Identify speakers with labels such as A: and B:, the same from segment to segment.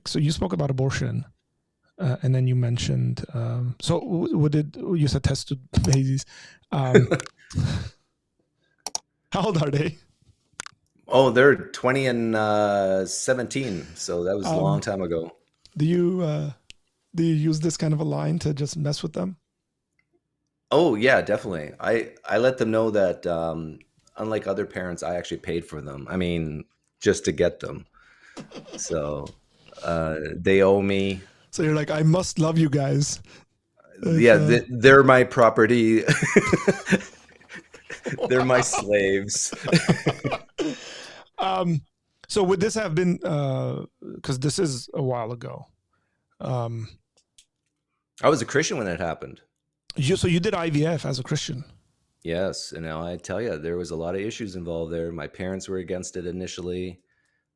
A: so you spoke about abortion, and then you mentioned, so you said test tube babies. How old are they?
B: Oh, they're 20 and 17. So that was a long time ago.
A: Do you use this kind of a line to just mess with them?
B: Oh, yeah, definitely. I let them know that unlike other parents, I actually paid for them. I mean, just to get them. So they owe me.
A: So you're like, I must love you guys. If,
B: Yeah, they're my property. They're my slaves.
A: So would this have been, because this is a while ago.
B: I was a Christian when it happened.
A: So you did IVF as a Christian.
B: Yes, and now I tell you, there was a lot of issues involved there. My parents were against it initially.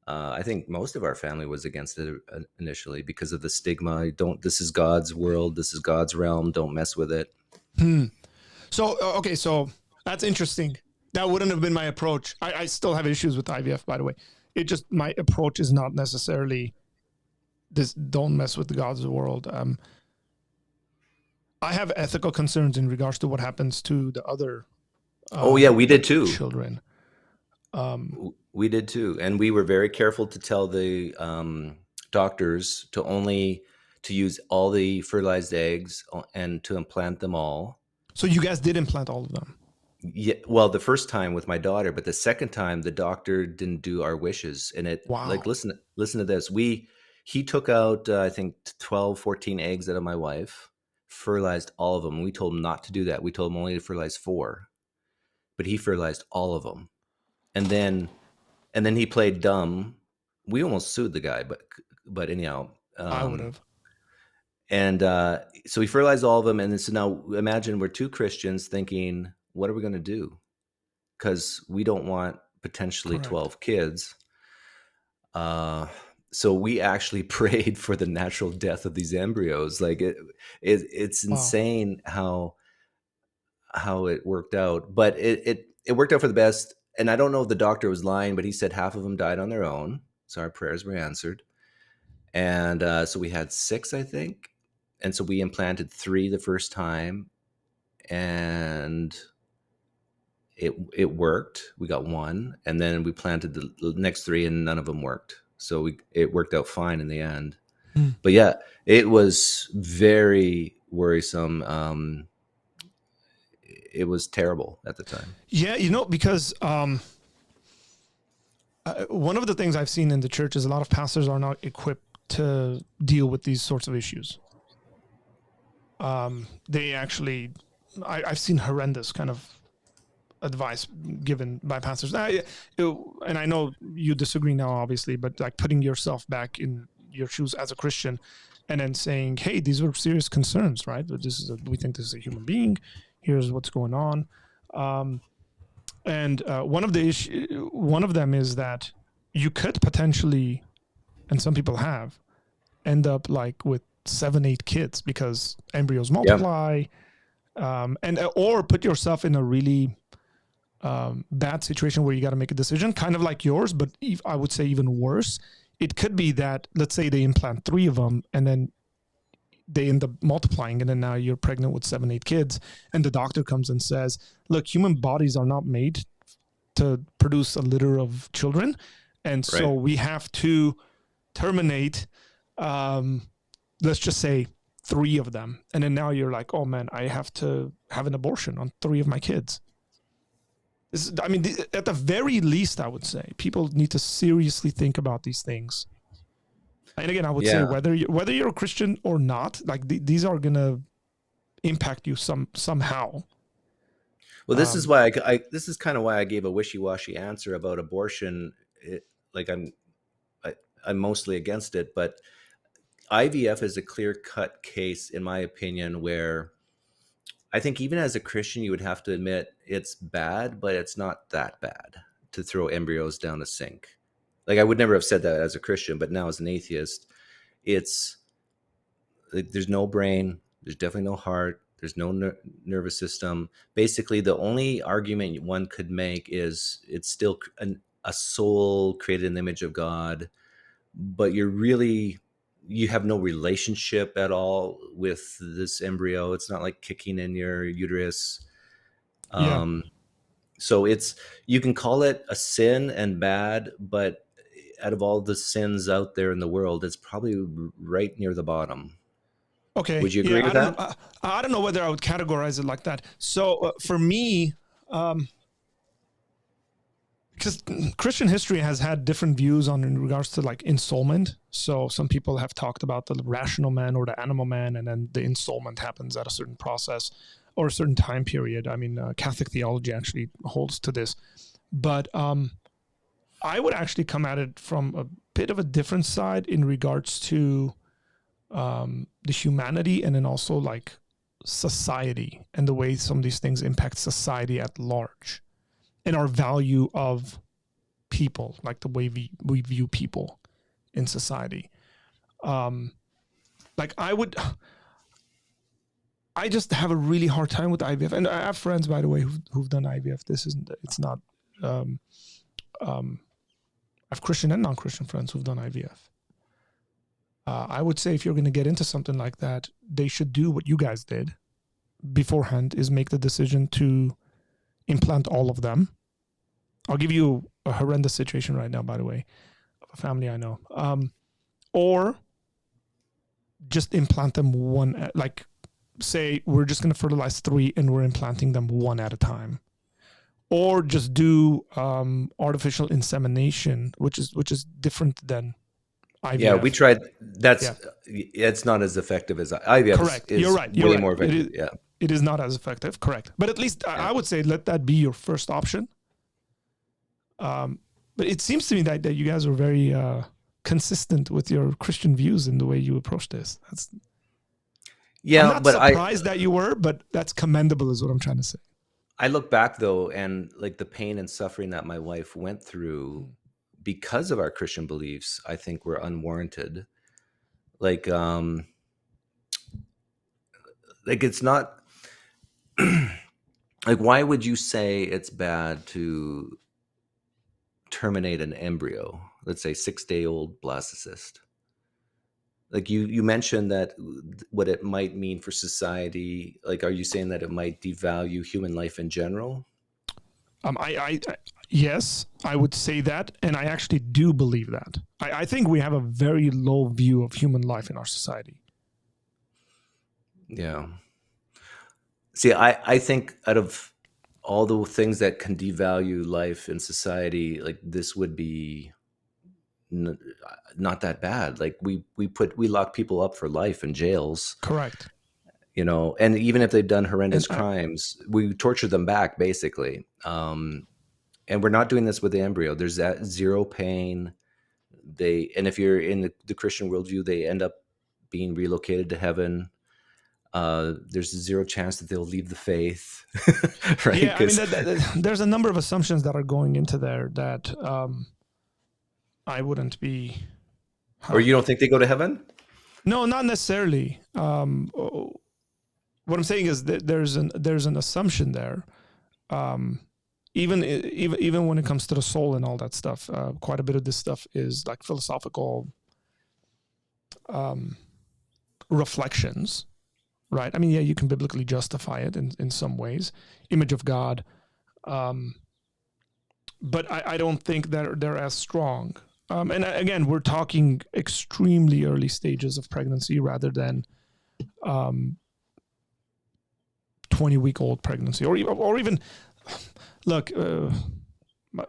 B: I think most of our family was against it initially because of the stigma. Don't. This is God's world. This is God's realm. Don't mess with it.
A: So okay, so that's interesting. That wouldn't have been my approach. I still have issues with IVF, by the way. It just, my approach is not necessarily this. Don't mess with God's world. I have ethical concerns in regards to what happens to the other.
B: Oh yeah, we did too.
A: Children.
B: We did too, and we were very careful to tell the doctors to use all the fertilized eggs and to implant them all.
A: So you guys did implant all of them?
B: Yeah. Well, the first time with my daughter, but the second time the doctor didn't do our wishes, and it like listen to this. He took out I think 12, 14 eggs out of my wife. Fertilized all of them. We told him not to do that. We told him only to fertilize 4, but he fertilized all of them. And then he played dumb. We almost sued the guy, but anyhow,
A: I would have.
B: And so he fertilized all of them. And so now imagine we're 2 Christians thinking, what are we going to do? Because we don't want potentially 12 kids. So we actually prayed for the natural death of these embryos. Like it's insane how it worked out, but it worked out for the best. And I don't know if the doctor was lying, but he said half of them died on their own. So our prayers were answered. And so we had 6, I think. And so we implanted 3 the first time, and it worked. We got 1, and then we planted the next 3, and none of them worked. So it worked out fine in the end. But yeah, it was very worrisome. It was terrible at the time.
A: Yeah, because one of the things I've seen in the church is a lot of pastors are not equipped to deal with these sorts of issues. They actually, I've seen horrendous kind of advice given by pastors. And I know you disagree now, obviously, but like putting yourself back in your shoes as a Christian and then saying, hey, these are serious concerns, right? We think this is a human being. Here's what's going on. And one of them is that you could potentially, and some people have, end up like with 7, 8 kids because embryos multiply, or put yourself in a really bad situation where you got to make a decision, kind of like yours, but I would say even worse. It could be that, let's say they implant 3 of them and then they end up multiplying, and then now you're pregnant with 7, 8 kids, and the doctor comes and says, look, human bodies are not made to produce a litter of children, and so we have to terminate, let's just say 3 of them. And then now you're like, oh man, I have to have an abortion on 3 of my kids. At the very least, I would say people need to seriously think about these things. And again, I would say whether you're a Christian or not, like these are gonna impact you somehow.
B: Well, this is why this is kind of why I gave a wishy-washy answer about abortion. I'm mostly against it, but IVF is a clear-cut case, in my opinion, where I think even as a Christian, you would have to admit it's bad, but it's not that bad to throw embryos down a sink. Like, I would never have said that as a Christian, but now as an atheist, it's there's no brain, there's definitely no heart, there's no nervous system. Basically, the only argument one could make is it's still a soul created in the image of God, but you're really you have no relationship at all with this embryo. It's not like kicking in your uterus.
A: Yeah.
B: So you can call it a sin and bad, but out of all the sins out there in the world, it's probably right near the bottom.
A: Okay.
B: Would you agree
A: Yeah.
B: with that?
A: I don't know whether I would categorize it like that. So for me, because Christian history has had different views on in regards to like installment. So some people have talked about the rational man or the animal man, and then the installment happens at a certain process or a certain time period. I mean, Catholic theology actually holds to this, but I would actually come at it from a bit of a different side in regards to the humanity, and then also like society and the way some of these things impact society at large, and our value of people, like the way we view people in society. Like I just have a really hard time with IVF, and I have friends, by the way, who've done IVF. It's not. I have Christian and non-Christian friends who've done IVF. I would say if you're going to get into something like that, they should do what you guys did beforehand, is make the decision to implant all of them. I'll give you a horrendous situation right now, by the way, of a family I know. Or just implant them one, like say we're just going to fertilize 3 and we're implanting them one at a time. Or just do artificial insemination, which is different than IVF.
B: Yeah, we tried. It's not as effective as IVF.
A: Correct. You're right.
B: Way more effective.
A: It is not as effective. Correct. But at least I would say let that be your first option. But it seems to me that you guys are very consistent with your Christian views in the way you approach this. I'm not surprised that you were, but that's commendable, is what I'm trying to say.
B: I look back though, and like the pain and suffering that my wife went through because of our Christian beliefs, I think were unwarranted. Like it's not like, why would you say it's bad to terminate an embryo? Let's say 6-day-old blastocyst. Like you mentioned that what it might mean for society. Like, are you saying that it might devalue human life in general?
A: Yes, I would say that, and I actually do believe that. I think we have a very low view of human life in our society.
B: Yeah. See, I think out of all the things that can devalue life in society, like this would be not that bad. Like we lock people up for life in jails.
A: Correct.
B: You know, and even if they've done horrendous crimes, we torture them back, basically. And we're not doing this with the embryo. There's that zero pain. And if you're in the Christian worldview, they end up being relocated to heaven. There's zero chance that they'll leave the faith. Right?
A: Yeah, I mean, there's a number of assumptions that are going into there that I wouldn't be.
B: Or you don't think they go to heaven?
A: No, not necessarily. What I'm saying is that there's an assumption there. Even when it comes to the soul and all that stuff, quite a bit of this stuff is like philosophical reflections, right? I mean, yeah, you can biblically justify it in some ways, image of God, but I don't think they're as strong. And again, we're talking extremely early stages of pregnancy rather than 20-week-old pregnancy, or even look.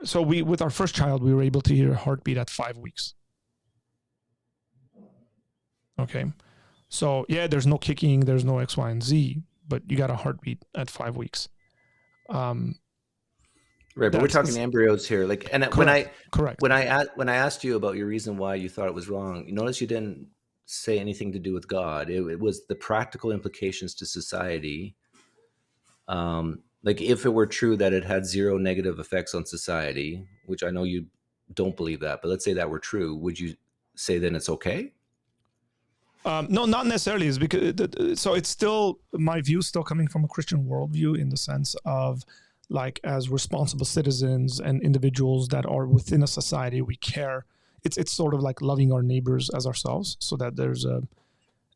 A: So with our first child, we were able to hear a heartbeat at 5 weeks. Okay, so yeah, there's no kicking, there's no X, Y, and Z, but you got a heartbeat at 5 weeks.
B: Right, but we're talking embryos here. Like, and
A: correct.
B: When I asked you about your reason why you thought it was wrong, you notice you didn't say anything to do with God. It was the practical implications to society. Like, if it were true that it had zero negative effects on society, which I know you don't believe that, but let's say that were true, would you say then it's okay?
A: No, not necessarily. It's because so it's still, my view still coming from a Christian worldview, in the sense of, like, as responsible citizens and individuals that are within a society, we care it's sort of like loving our neighbors as ourselves, so that there's a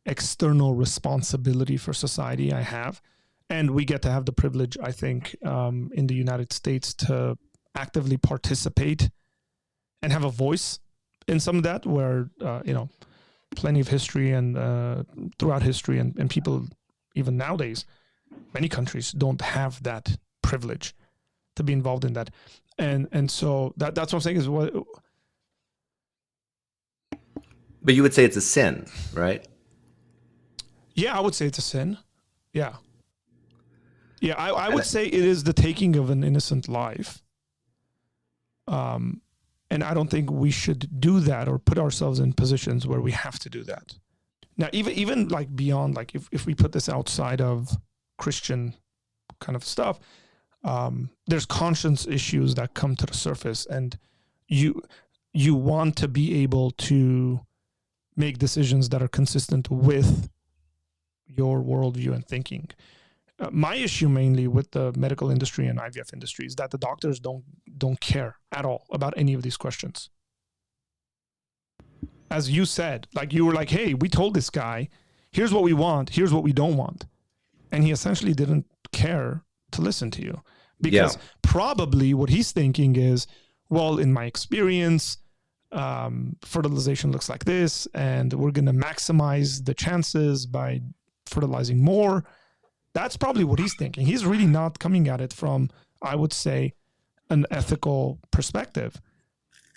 A: external responsibility for society I have. And we get to have the privilege, I think, in the United States to actively participate and have a voice in some of that, where, plenty of history and throughout history and people, even nowadays, many countries don't have that privilege to be involved in that. And so that's what I'm saying is what.
B: But you would say it's a sin, right?
A: Yeah, I would say it's a sin. Yeah. Yeah, I would say it is the taking of an innocent life. And I don't think we should do that or put ourselves in positions where we have to do that. Now, even like beyond, like if we put this outside of Christian kind of stuff, there's conscience issues that come to the surface, and you want to be able to make decisions that are consistent with your worldview and thinking. My issue mainly with the medical industry and IVF industry is that the doctors don't care at all about any of these questions. As you said, like you were like, hey, we told this guy, here's what we want, here's what we don't want. And he essentially didn't care to listen to you, because probably what he's thinking is, well, in my experience, fertilization looks like this, and we're going to maximize the chances by fertilizing more. That's probably what he's thinking. He's really not coming at it from, I would say, an ethical perspective.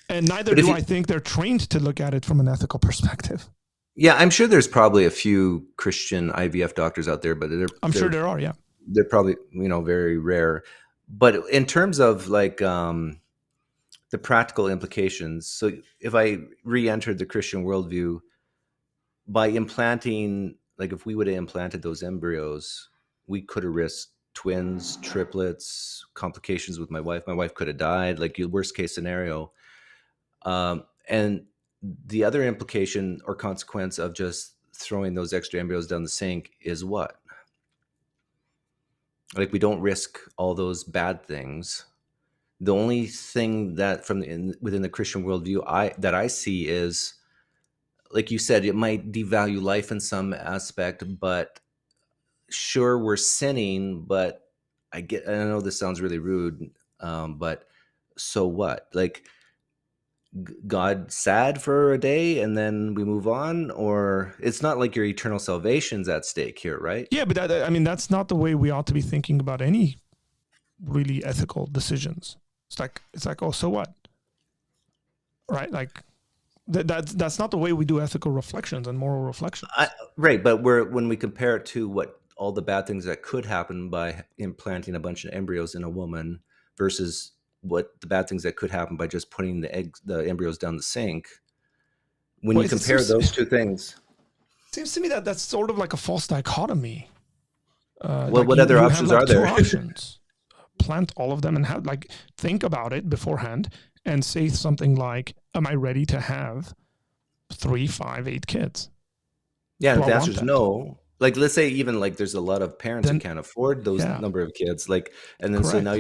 A: And neither do I think they're trained to look at it from an ethical perspective.
B: Yeah, I'm sure there's probably a few Christian IVF doctors out there, but
A: I'm sure there are, yeah.
B: They're probably, very rare. But in terms of like the practical implications, so if I re-entered the Christian worldview, by implanting, like if we would have implanted those embryos, we could have risked twins, triplets, complications with my wife. My wife could have died, like your worst case scenario. And the other implication or consequence of just throwing those extra embryos down the sink is what? Like, we don't risk all those bad things. The only thing that within the Christian worldview that I see is, like you said, it might devalue life in some aspect, but sure, we're sinning, but I know this sounds really rude, but so what? Like, God sad for a day and then we move on? Or it's not like your eternal salvation's at stake here, right?
A: Yeah, but that's not the way we ought to be thinking about any really ethical decisions. It's like, oh, so what? Right? Like that's not the way we do ethical reflections and moral reflections.
B: Right, but when we compare it to what all the bad things that could happen by implanting a bunch of embryos in a woman versus what the bad things that could happen by just putting the embryos down the sink, when you compare those two things,
A: it seems to me that that's sort of like a false dichotomy.
B: Well, like what other options are there?
A: Two options. Plant all of them and think about it beforehand and say something like, am I ready to have 3, 5, 8 kids?
B: Yeah, and if the answer is no, like let's say even like there's a lot of parents that can't afford those number of kids, like, and then so now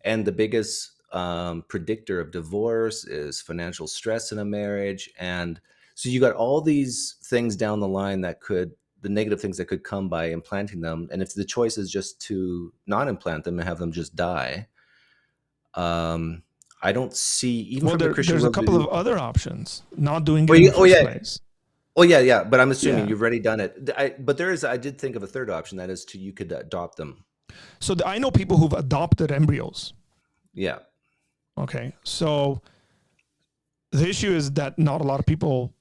B: and the biggest predictor of divorce is financial stress in a marriage. And so you got all these things down the line the negative things that could come by implanting them. And if the choice is just to not implant them and have them just die, I don't see, even from the Christian
A: there's a couple of other options. Not doing it in the first place.
B: Oh yeah. But I'm assuming you've already done it. But I did think of a third option, that is you could adopt them.
A: So I know people who've adopted embryos.
B: Yeah.
A: Okay. So the issue is that not a lot of people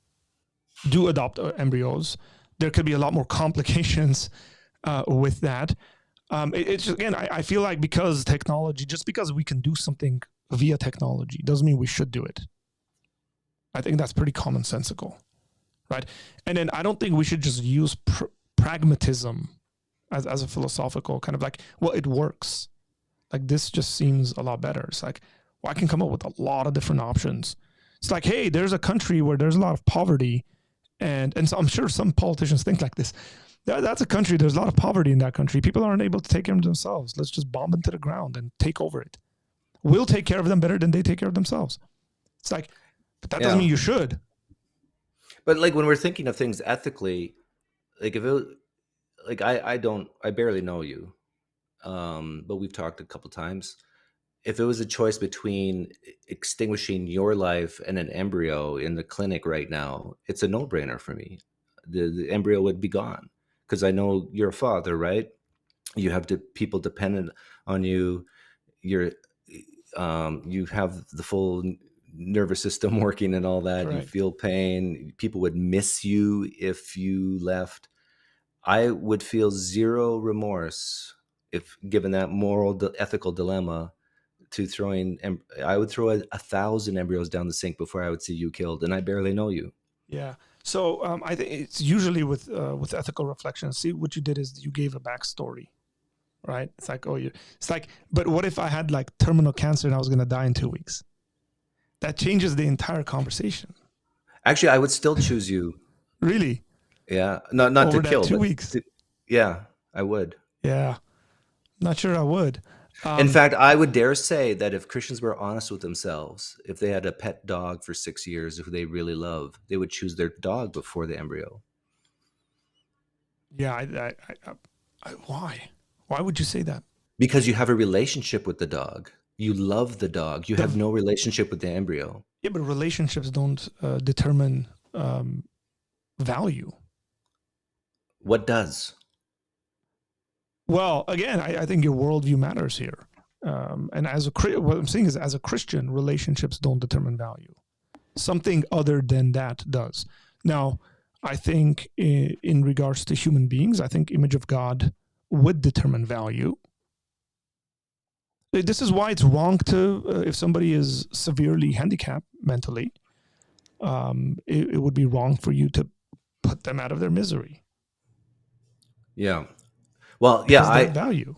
A: do adopt embryos. There could be a lot more complications with that. It's just, again, I feel like because technology, just because we can do something via technology doesn't mean we should do it. I think that's pretty commonsensical, right? And then I don't think we should just use pragmatism as a philosophical kind of like, well, it works. Like, this just seems a lot better. It's like, well, I can come up with a lot of different options. It's like, hey, there's a country where there's a lot of poverty. And so I'm sure some politicians think like this. That's a country, there's a lot of poverty in that country. People aren't able to take care of themselves. Let's just bomb into the ground and take over it. We'll take care of them better than they take care of themselves. It's like, but that doesn't mean you should.
B: But like when we're thinking of things ethically, like if it, like I barely know you, but we've talked a couple times. If it was a choice between extinguishing your life and an embryo in the clinic right now, it's a no-brainer for me. The embryo would be gone because I know you're a father, right? You have people dependent on you. You're you have the full nervous system working and all that.
A: Correct.
B: You feel pain. People would miss you if you left. I would feel zero remorse if given that moral, ethical dilemma to throwing. I would throw 1,000 embryos down the sink before I would see you killed, and I barely know you.
A: Yeah. So I think it's usually with ethical reflection. See, what you did is you gave a backstory, right? It's like, but what if I had like terminal cancer and I was going to die in 2 weeks? That changes the entire conversation.
B: Actually, I would still choose you.
A: Really?
B: Yeah. Not
A: Over
B: to kill,
A: 2
B: but
A: weeks.
B: Yeah, I would.
A: Yeah. Not sure I would.
B: In fact, I would dare say that if Christians were honest with themselves, if they had a pet dog for 6 years who they really love, they would choose their dog before the embryo.
A: Yeah. Why? Why would you say that?
B: Because you have a relationship with the dog. You love the dog. You have no relationship with the embryo.
A: Yeah, but relationships don't determine value.
B: What does?
A: Well, again, I think your worldview matters here. And what I'm saying is, as a Christian, relationships don't determine value. Something other than that does. Now, I think in regards to human beings, I think image of God would determine value. This is why it's wrong to, if somebody is severely handicapped mentally, it would be wrong for you to put them out of their misery.
B: Yeah. Well, yeah,
A: value.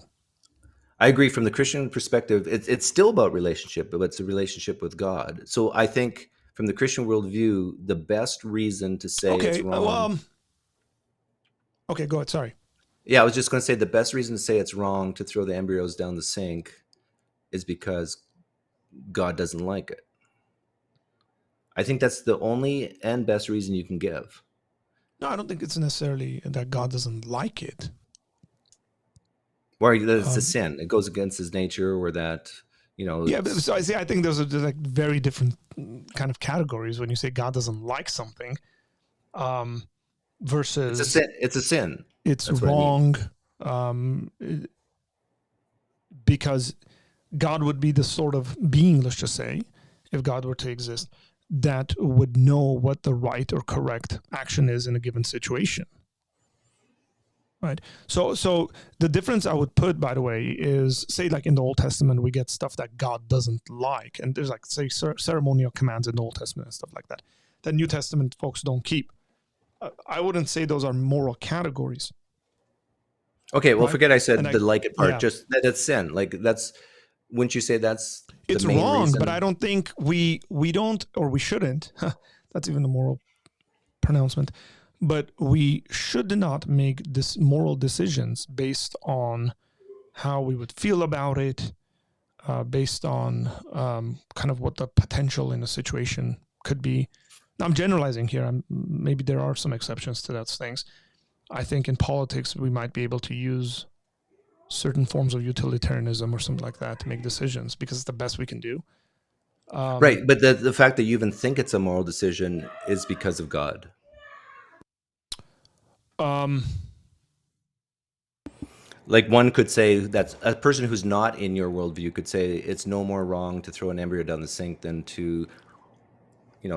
B: I agree. From the Christian perspective, it's still about relationship, but it's a relationship with God. So I think from the Christian worldview, the best reason to say it's wrong.
A: Okay, go ahead. Sorry.
B: Yeah, I was just going to say the best reason to say it's wrong to throw the embryos down the sink is because God doesn't like it. I think that's the only and best reason you can give.
A: No, I don't think it's necessarily that God doesn't like it.
B: Or it's a sin. It goes against his nature, or that,
A: Yeah, but so I think those are like very different kind of categories when you say God doesn't like something, versus
B: it's a sin. It's a sin.
A: It's that's wrong, because God would be the sort of being, let's just say, if God were to exist, that would know what the right or correct action is in a given situation. Right. So the difference I would put, by the way, is, say, like in the Old Testament, we get stuff that God doesn't like. And there's like, say, ceremonial commands in the Old Testament and stuff like that, that New Testament folks don't keep. I wouldn't say those are moral categories.
B: Okay. Well, right? Forget I said the like it part, just that it's sin. Like wouldn't you say that's
A: it's
B: the main
A: wrong,
B: reason?
A: But I don't think we don't, or we shouldn't. That's even a moral pronouncement. But we should not make this moral decisions based on how we would feel about it, based on kind of what the potential in a situation could be. Now, I'm generalizing here. Maybe there are some exceptions to those things. I think in politics, we might be able to use certain forms of utilitarianism or something like that to make decisions because it's the best we can do.
B: Right. But the fact that you even think it's a moral decision is because of God. Like one could say that a person who's not in your worldview could say it's no more wrong to throw an embryo down the sink than to,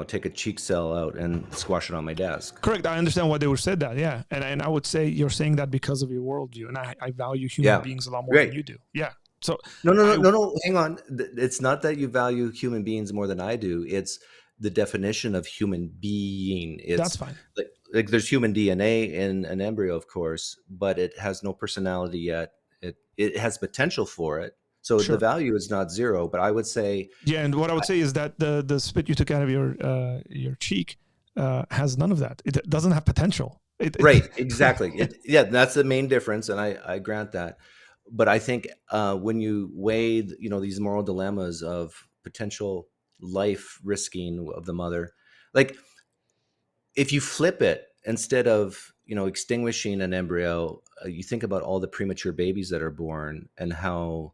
B: take a cheek cell out and squash it on my desk.
A: Correct. I understand why they would say that. Yeah. And I would say you're saying that because of your worldview. And I value human beings a lot more than you do. Yeah. So
B: no, hang on. It's not that you value human beings more than I do. It's the definition of human being.
A: That's fine.
B: Like there's human DNA in an embryo, of course, but it has no personality yet. It has potential for it. So the value is not zero, but I would say... Yeah,
A: and what I would say is that the spit you took out of your cheek has none of that. It doesn't have potential.
B: Right, exactly. That's the main difference, and I grant that. But I think when you weigh, these moral dilemmas of potential life risking of the mother. Like, if you flip it, instead of, extinguishing an embryo, you think about all the premature babies that are born, and how,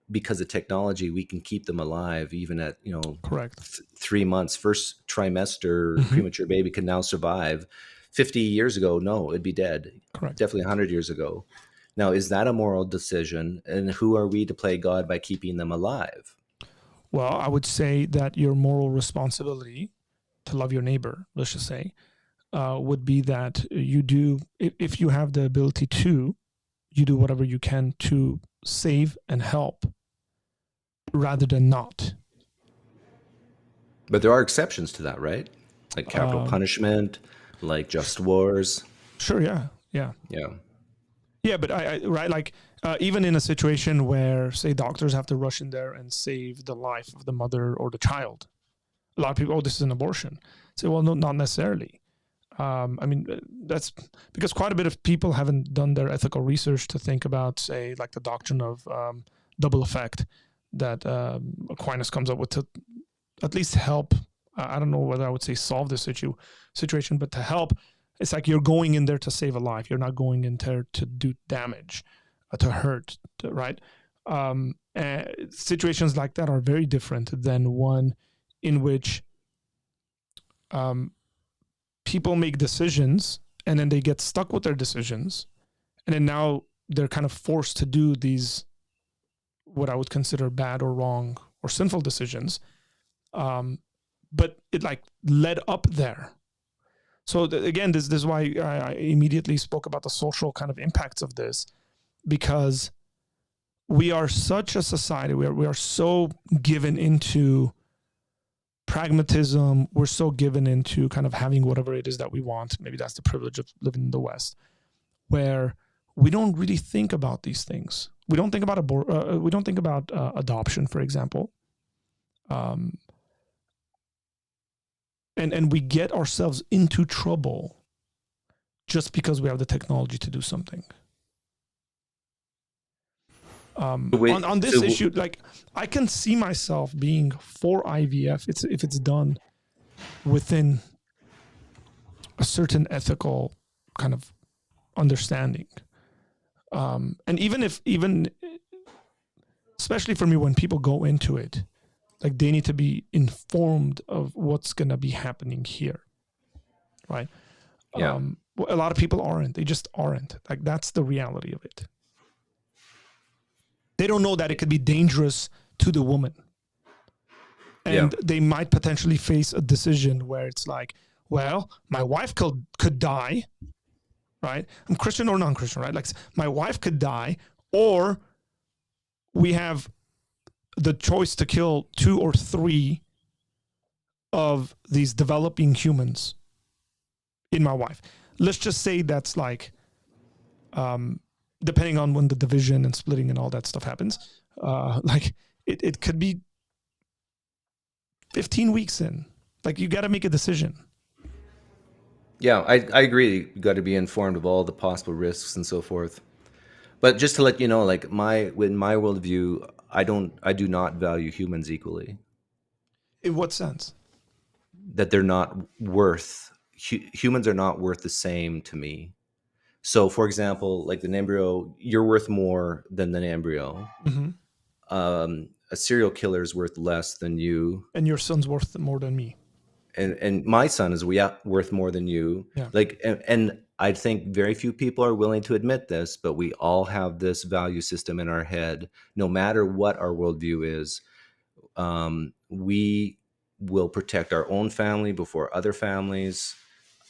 B: because of technology, we can keep them alive even at,
A: Correct.
B: 3 months. First trimester premature baby can now survive. 50 years ago, no, it'd be dead.
A: Correct.
B: Definitely 100 years ago. Now, is that a moral decision? And who are we to play God by keeping them alive?
A: Well, I would say that your moral responsibility to love your neighbor, let's just say, would be that you do, if you have the ability to, you do whatever you can to save and help rather than not.
B: But there are exceptions to that, right? Like capital punishment, like just wars.
A: Sure, yeah.
B: Yeah.
A: Yeah, but right, like even in a situation where, say, doctors have to rush in there and save the life of the mother or the child, a lot of people, oh, this is an abortion. Say, well, no, not necessarily. I mean, that's because quite a bit of people haven't done their ethical research to think about, say, like the doctrine of double effect that Aquinas comes up with to at least help. I don't know whether I would say solve this situation, but to help. It's like you're going in there to save a life. You're not going in there to do damage, to hurt, right? Situations like that are very different than one in which people make decisions and then they get stuck with their decisions. And then now they're kind of forced to do these, what I would consider bad or wrong or sinful decisions. But it like led up there. So again, this is why I immediately spoke about the social kind of impacts of this, because we are such a society, we are so given into pragmatism, we're so given into kind of having whatever it is that we want. Maybe that's the privilege of living in the West, where we don't really think about these things. We don't think about adoption, for example. And we get ourselves into trouble just because we have the technology to do something. On this issue, like I can see myself being for IVF if it's done within a certain ethical kind of understanding. And even especially for me, when people go into it, like they need to be informed of what's going to be happening here. Right.
B: Yeah.
A: A lot of people aren't. They just aren't. Like that's the reality of it. They don't know that it could be dangerous to the woman. And they might potentially face a decision where it's like, well, my wife could die, right? I'm Christian or non-Christian, right? Like my wife could die, or we have the choice to kill 2 or 3 of these developing humans in my wife. Let's just say that's like, depending on when the division and splitting and all that stuff happens, like it could be 15 weeks in. Like you got to make a decision.
B: Yeah, I agree. You got to be informed of all the possible risks and so forth. But just to let you know, like in my worldview, I do not value humans equally.
A: In what sense?
B: That they're not worth, humans are not worth the same to me. So for example, like an embryo, you're worth more than an embryo.
A: Mm-hmm.
B: A serial killer is worth less than you.
A: And your son's worth more than me.
B: And my son is worth more than you.
A: Yeah.
B: Like, and I think very few people are willing to admit this, but we all have this value system in our head. No matter what our worldview is, we will protect our own family before other families.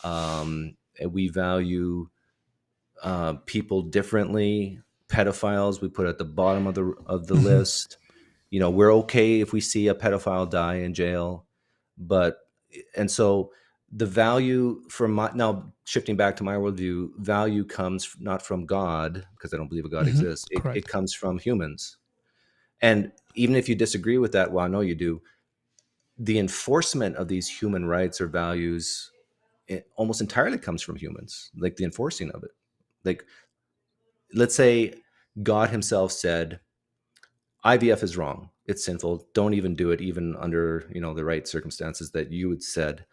B: And we value people differently. Pedophiles we put at the bottom of the list. We're okay if we see a pedophile die in jail, and so the value from now shifting back to my worldview, value comes not from God, because I don't believe a God exists. It comes from humans. And even if you disagree with that, well, I know you do, the enforcement of these human rights or values, it almost entirely comes from humans, like the enforcing of it. Like, let's say God himself said, IVF is wrong. It's sinful. Don't even do it, even under, the right circumstances that you had said.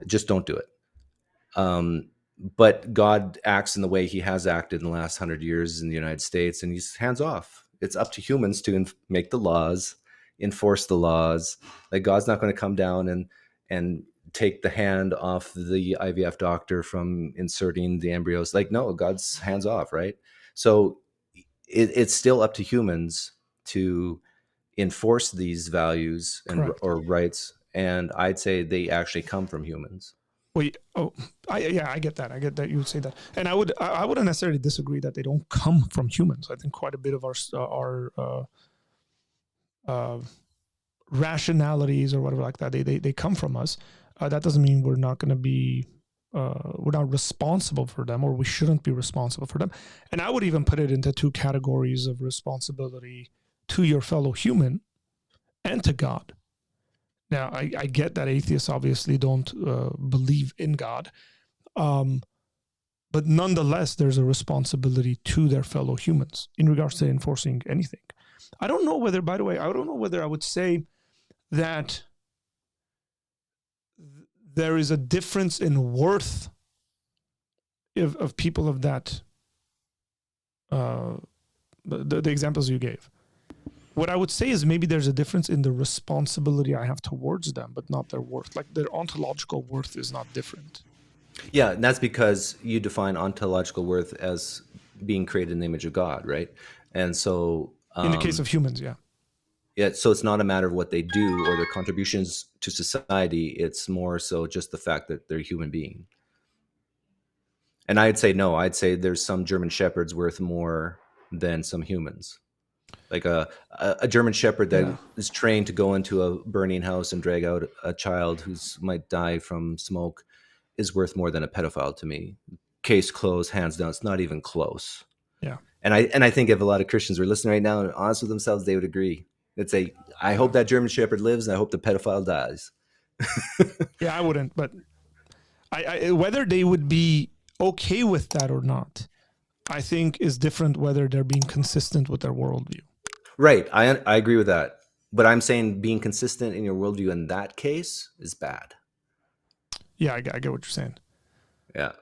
B: Just don't do it. But God acts in the way he has acted in the last 100 years in the United States, and he's hands off. It's up to humans to make the laws, enforce the laws. Like, God's not going to come down and take the hand off the IVF doctor from inserting the embryos. Like, no, God's hands off, right? So it's still up to humans to enforce these values or rights, and I'd say they actually come from humans.
A: I get that. I get that you would say that, and I wouldn't necessarily disagree that they don't come from humans. I think quite a bit of our rationalities or whatever like that, they come from us. That doesn't mean we're not going to be we're not responsible for them, or we shouldn't be responsible for them. And I would even put it into two categories of responsibility: to your fellow human and to God. Now, I get that atheists obviously don't believe in God, but nonetheless, there's a responsibility to their fellow humans in regards to enforcing anything. I don't know whether, by the way, I would say that there is a difference in worth of people of that, the examples you gave. What I would say is maybe there's a difference in the responsibility I have towards them, but not their worth. Like, their ontological worth is not different.
B: Yeah, and that's because you define ontological worth as being created in the image of God, right? And so
A: in the case of humans, yeah.
B: Yeah, so it's not a matter of what they do or their contributions to society. It's more so just the fact that they're a human being. And I'd say no. I'd say there's some German Shepherds worth more than some humans. Like a German Shepherd that is trained to go into a burning house and drag out a child who might die from smoke is worth more than a pedophile to me. Case closed, hands down. It's not even close.
A: Yeah.
B: And I think if a lot of Christians were listening right now and honest with themselves, they would agree. They'd say, I hope that German Shepherd lives, and I hope the pedophile dies.
A: Yeah, I wouldn't, but I whether they would be okay with that or not, I think is different whether they're being consistent with their worldview.
B: Right. I agree with that. But I'm saying being consistent in your worldview in that case is bad.
A: Yeah, I get what you're saying.
B: Yeah.